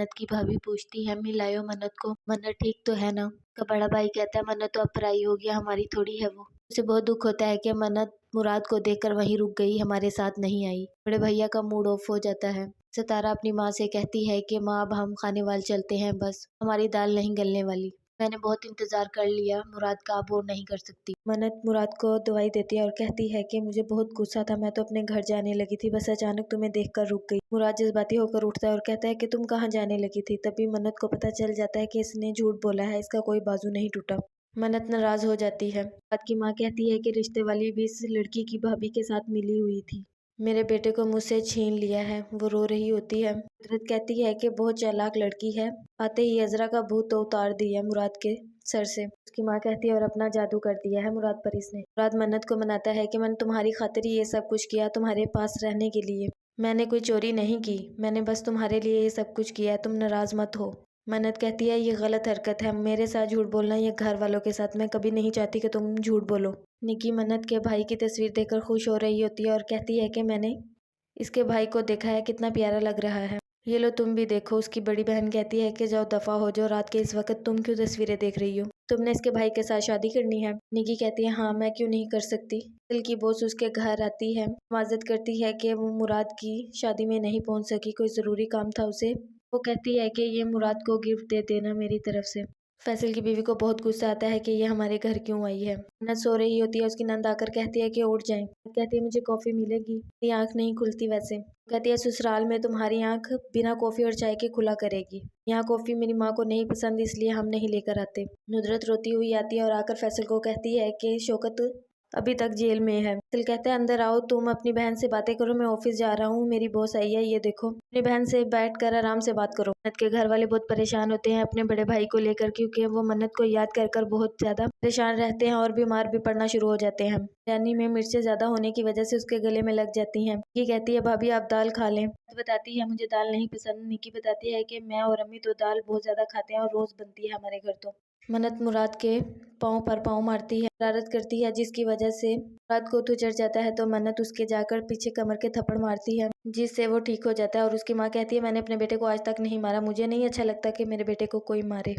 मन्नत की भाभी पूछती है, मिलायो मन्नत को, मन्नत ठीक तो है ना। का बड़ा भाई कहता है, मन्नत तो अब पराई हो गया, हमारी थोड़ी है वो। उसे बहुत दुख होता है कि मन्नत मुराद को देखकर वहीं रुक गई, हमारे साथ नहीं आई। बड़े भैया का मूड ऑफ हो जाता है। सितारा अपनी माँ से कहती है कि माँ अब हम खानेवाल चलते हैं, बस हमारी दाल नहीं गलने वाली। मैंने बहुत इंतजार कर लिया, मुराद का अब और नहीं कर सकती। मन्नत मुराद को दवाई देती है और कहती है कि मुझे बहुत गुस्सा था, मैं तो अपने घर जाने लगी थी, बस अचानक तुम्हें देखकर रुक गई। मुराद जज्बाती होकर उठता है और कहता है कि तुम कहाँ जाने लगी थी। तभी मन्नत को पता चल जाता है कि इसने झूठ बोला है, इसका कोई बाजू नहीं टूटा। मन्नत नाराज हो जाती है। मुराद की माँ कहती है कि रिश्ते वाली भी इस लड़की की भाभी के साथ मिली हुई थी, मेरे बेटे को मुझसे छीन लिया है। वो रो रही होती है। कुदरत कहती है कि बहुत चालाक लड़की है, आते ही अजरा का भूत तो उतार दिया मुराद के सर से। उसकी माँ कहती है और अपना जादू कर दिया है मुराद पर इसने। मुराद मन्नत को मनाता है कि मैंने तुम्हारी खातिर ही ये सब कुछ किया, तुम्हारे पास रहने के लिए। मैंने कोई चोरी नहीं की, मैंने बस तुम्हारे लिए ये सब कुछ किया है, तुम नाराज मत हो। मन्नत कहती है ये गलत हरकत है, मेरे साथ झूठ बोलना, ये घर वालों के साथ, मैं कभी नहीं चाहती कि तुम झूठ बोलो। निकी मन्नत के भाई की तस्वीर देखकर खुश हो रही होती है और कहती है कि मैंने इसके भाई को देखा है, कितना प्यारा लग रहा है, ये लो तुम भी देखो। उसकी बड़ी बहन कहती है कि जाओ दफा हो जाओ, रात के इस वक्त तुम क्यों तस्वीरें देख रही हो, तुमने इसके भाई के साथ शादी करनी है। निकी कहती है हाँ, मैं क्यों नहीं कर सकती। दिल की बोस उसके घर आती है, माजरत करती है कि वो मुराद की शादी में नहीं पहुंच सकी, कोई जरूरी काम था उसे। वो कहती है कि ये मुराद को गिफ्ट दे देना मेरी तरफ से। फैसल की बीवी को बहुत गुस्सा आता है कि ये हमारे घर क्यों आई है। नंद सो रही होती है, उसकी नंद आकर कहती है कि उठ जाएं। कहती है मुझे कॉफी मिलेगी, मेरी आंख नहीं खुलती वैसे। कहती है ससुराल में तुम्हारी आंख बिना कॉफी और चाय के खुला करेगी, यहाँ कॉफी मेरी माँ को नहीं पसंद, इसलिए हम नहीं लेकर आते। नुदरत रोती हुई आती है और आकर फैसल को कहती है कि शौकत अभी तक जेल में है। फैसल कहते हैं अंदर आओ, तुम अपनी बहन से बातें करो, मैं ऑफिस जा रहा हूँ, मेरी बॉस आई है, ये देखो। अपनी बहन से बैठ कर आराम से बात करो। मन्नत के घर वाले बहुत परेशान होते हैं अपने बड़े भाई को लेकर, क्योंकि वो मन्नत को याद कर कर बहुत ज्यादा परेशान रहते हैं और बीमार भी पड़ना शुरू हो जाते हैं। बिरयानी में मिर्चें ज्यादा होने की वजह से उसके गले में लग जाती हैं। ये कहती है भाभी आप दाल खा लें। बताती है मुझे दाल नहीं पसंद। निकी बताती है कि मैं और अम्मी तो दाल बहुत ज्यादा खाते हैं और रोज बनती है हमारे घर तो। मन्नत मुराद के पाँव पर पाँव मारती है, शरारत करती है, जिसकी वजह से मुराद को तो चढ़ जाता है, तो मन्नत उसके जाकर पीछे कमर के थप्पड़ मारती है, जिससे वो ठीक हो जाता है। और उसकी माँ कहती है मैंने अपने बेटे को आज तक नहीं मारा, मुझे नहीं अच्छा लगता कि मेरे बेटे को कोई मारे।